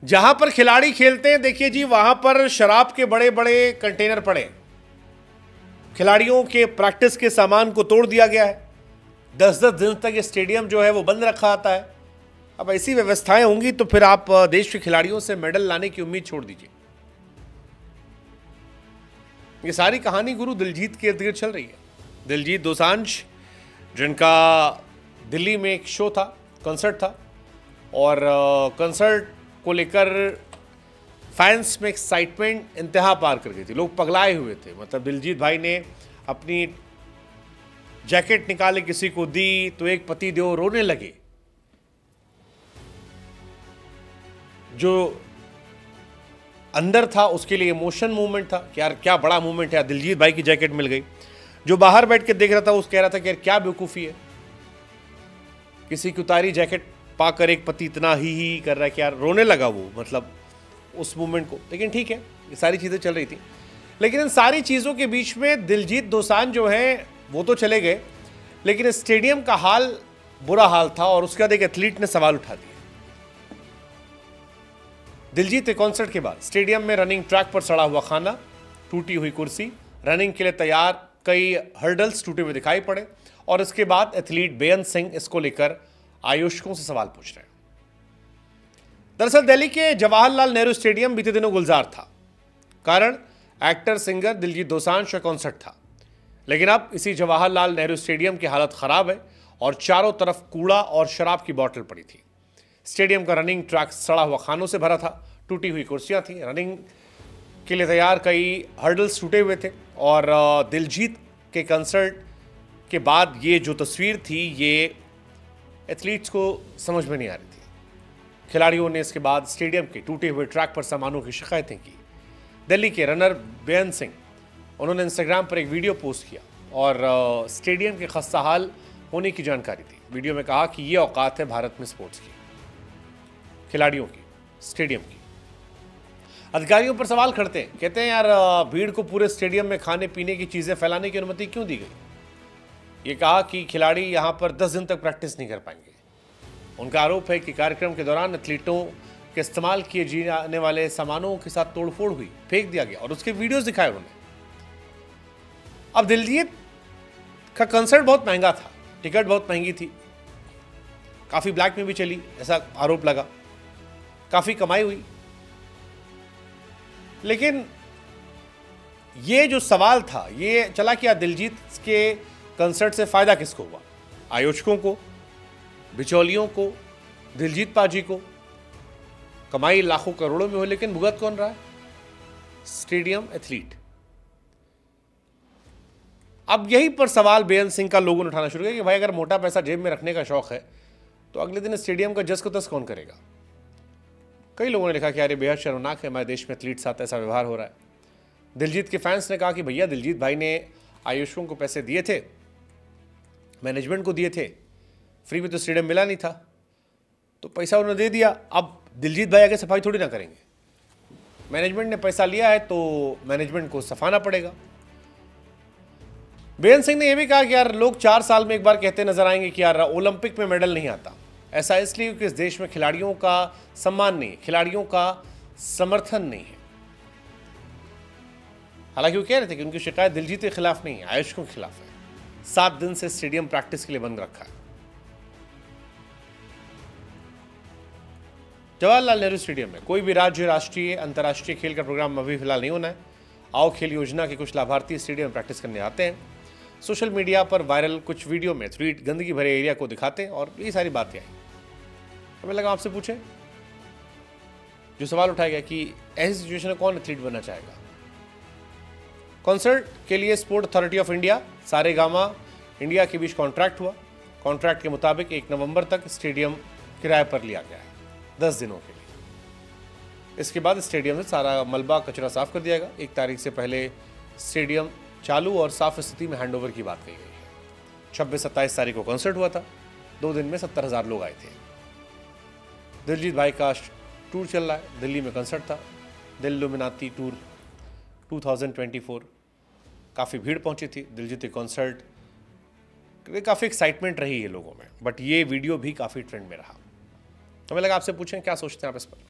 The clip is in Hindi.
जहां पर खिलाड़ी खेलते हैं, देखिए जी, वहां पर शराब के बड़े बड़े कंटेनर पड़े, खिलाड़ियों के प्रैक्टिस के सामान को तोड़ दिया गया है। 10-10 दिन तक ये स्टेडियम जो है वो बंद रखा आता है। अब ऐसी व्यवस्थाएं होंगी तो फिर आप देश के खिलाड़ियों से मेडल लाने की उम्मीद छोड़ दीजिए। ये सारी कहानी गुरु दिलजीत के इर्द गिर्द चल रही है। दिलजीत दोसांझ, जिनका दिल्ली में एक शो था, कंसर्ट था, और कंसर्ट को लेकर फैंस में एक्साइटमेंट इंतहा पार कर गई थी। लोग पगलाए हुए थे। मतलब दिलजीत भाई ने अपनी जैकेट निकाले, किसी को दी, तो एक पति देव रोने लगे। जो अंदर था उसके लिए इमोशन मूवमेंट था कि यार क्या बड़ा मूवमेंट है, दिलजीत भाई की जैकेट मिल गई। जो बाहर बैठ के देख रहा था उस कह रहा था कि यार क्या बेवकूफ़ी है, किसी की उतारी जैकेट पाकर एक पति इतना ही कर रहा है कि यार रोने लगा वो, मतलब उस मूवमेंट को। लेकिन ठीक है, ये सारी चीज़ें चल रही थी। लेकिन इन सारी चीज़ों के बीच में दिलजीत दोसांझ जो हैं वो तो चले गए, लेकिन स्टेडियम का हाल बुरा हाल था। और उसके बाद एक एथलीट ने सवाल उठा दिया। दिलजीत के कॉन्सर्ट के बाद स्टेडियम में रनिंग ट्रैक पर सड़ा हुआ खाना, टूटी हुई कुर्सी, रनिंग के लिए तैयार कई हर्डल्स टूटे हुए दिखाई पड़े। और इसके बाद एथलीट बेअंत सिंह इसको लेकर आयोजकों से सवाल पूछ रहे हैं। दरअसल दिल्ली के जवाहरलाल नेहरू स्टेडियम बीते दिनों गुलजार था। कारण एक्टर सिंगर दिलजीत दोसांझ का कॉन्सर्ट था। लेकिन अब इसी जवाहरलाल नेहरू स्टेडियम की हालत खराब है और चारों तरफ कूड़ा और शराब की बोतल पड़ी थी। स्टेडियम का रनिंग ट्रैक सड़ा हुआ खानों से भरा था, टूटी हुई कुर्सियां थी, रनिंग के लिए तैयार कई हर्डल्स टूटे हुए थे। और दिलजीत के कंसर्ट के बाद ये जो तस्वीर थी, ये एथलीट्स को समझ में नहीं आ रही थी। खिलाड़ियों ने इसके बाद स्टेडियम के टूटे हुए ट्रैक पर सामानों की शिकायतें की। दिल्ली के रनर बेअंत सिंह, उन्होंने इंस्टाग्राम पर एक वीडियो पोस्ट किया और स्टेडियम के खस्ता हाल होने की जानकारी दी। वीडियो में कहा कि ये औकात है भारत में स्पोर्ट्स की, खिलाड़ियों की, स्टेडियम की। अधिकारियों पर सवाल खड़ते हैं, कहते हैं यार भीड़ को पूरे स्टेडियम में खाने पीने की चीज़ें फैलाने की अनुमति क्यों दी गई। ये कहा कि खिलाड़ी यहाँ पर 10 दिन तक प्रैक्टिस नहीं कर पाएंगे। उनका आरोप है कि कार्यक्रम के दौरान एथलीटों के इस्तेमाल किए जाने वाले सामानों के साथ तोड़फोड़ हुई, फेंक दिया गया और उसके वीडियोस दिखाए उन्होंने। अब दिलजीत का कंसर्ट बहुत महंगा था, टिकट बहुत महंगी थी, काफ़ी ब्लैक में भी चली, ऐसा आरोप लगा, काफ़ी कमाई हुई। लेकिन ये जो सवाल था ये चला कि दिलजीत के कंसर्ट से फ़ायदा किसको हुआ, आयोजकों को, बिचौलियों को, दिलजीत पाजी को। कमाई लाखों करोड़ों में हो, लेकिन भुगत कौन रहा है, स्टेडियम, एथलीट। अब यहीं पर सवाल बेअंत सिंह का लोगों ने उठाना शुरू किया कि भाई अगर मोटा पैसा जेब में रखने का शौक है तो अगले दिन स्टेडियम का जस को तस कौन करेगा। कई लोगों ने लिखा कि यार ये बेहद शर्मनाक है, हमारे देश में एथलीट साथ ऐसा व्यवहार हो रहा है। दिलजीत के फैंस ने कहा कि भैया दिलजीत भाई ने आयोजकों को पैसे दिए थे, मैनेजमेंट को दिए थे, फ्री में तो स्टेडियम मिला नहीं था, तो पैसा उन्होंने दे दिया। अब दिलजीत भाई आगे सफाई थोड़ी ना करेंगे, मैनेजमेंट ने पैसा लिया है तो मैनेजमेंट को सफाना पड़ेगा। बेअंत सिंह ने यह भी कहा कि यार लोग 4 साल में एक बार कहते नजर आएंगे कि यार ओलंपिक में मेडल नहीं आता। ऐसा इसलिए क्योंकि इस देश में खिलाड़ियों का सम्मान नहीं, खिलाड़ियों का समर्थन नहीं है। हालांकि वो कह रहे थे कि उनकी शिकायत दिलजीत के खिलाफ नहीं है, आयोजकों के खिलाफ है। 7 दिन से स्टेडियम प्रैक्टिस के लिए बंद रखा है। जवाहरलाल नेहरू स्टेडियम में कोई भी राज्य, राष्ट्रीय, अंतर्राष्ट्रीय खेल का प्रोग्राम अभी फिलहाल नहीं होना है। आओ खेल योजना के कुछ लाभार्थी स्टेडियम में प्रैक्टिस करने आते हैं, सोशल मीडिया पर वायरल कुछ वीडियो में एथलीट गंदगी भरे एरिया को दिखाते हैं और ये सारी बातें आई। हमें लगा आपसे पूछे, जो सवाल उठाया गया कि ऐसी सिचुएशन में कौन एथलीट बनना चाहेगा। कॉन्सर्ट के लिए sport authority of India, Saregama India के बीच कॉन्ट्रैक्ट हुआ। कॉन्ट्रैक्ट के मुताबिक 1 नवंबर तक स्टेडियम किराए पर लिया गया है 10 दिनों के लिए। इसके बाद स्टेडियम से सारा मलबा कचरा साफ कर दिया जाएगा। 1 तारीख से पहले स्टेडियम चालू और साफ स्थिति में हैंडओवर की बात कही गई है। 26-27 तारीख को कॉन्सर्ट हुआ था, 2 दिन में 70,000 लोग आए थे। दिलजीत भाई का टूर चल रहा है, दिल्ली में कंसर्ट था, दिल्लुमिनाती टूर 2024। काफ़ी भीड़ पहुंची थी दिलजीत के कॉन्सर्ट, काफ़ी एक्साइटमेंट रही है लोगों में, बट ये वीडियो भी काफ़ी ट्रेंड में रहा। हमें लगा आपसे पूछें क्या सोचते हैं आप इस पर।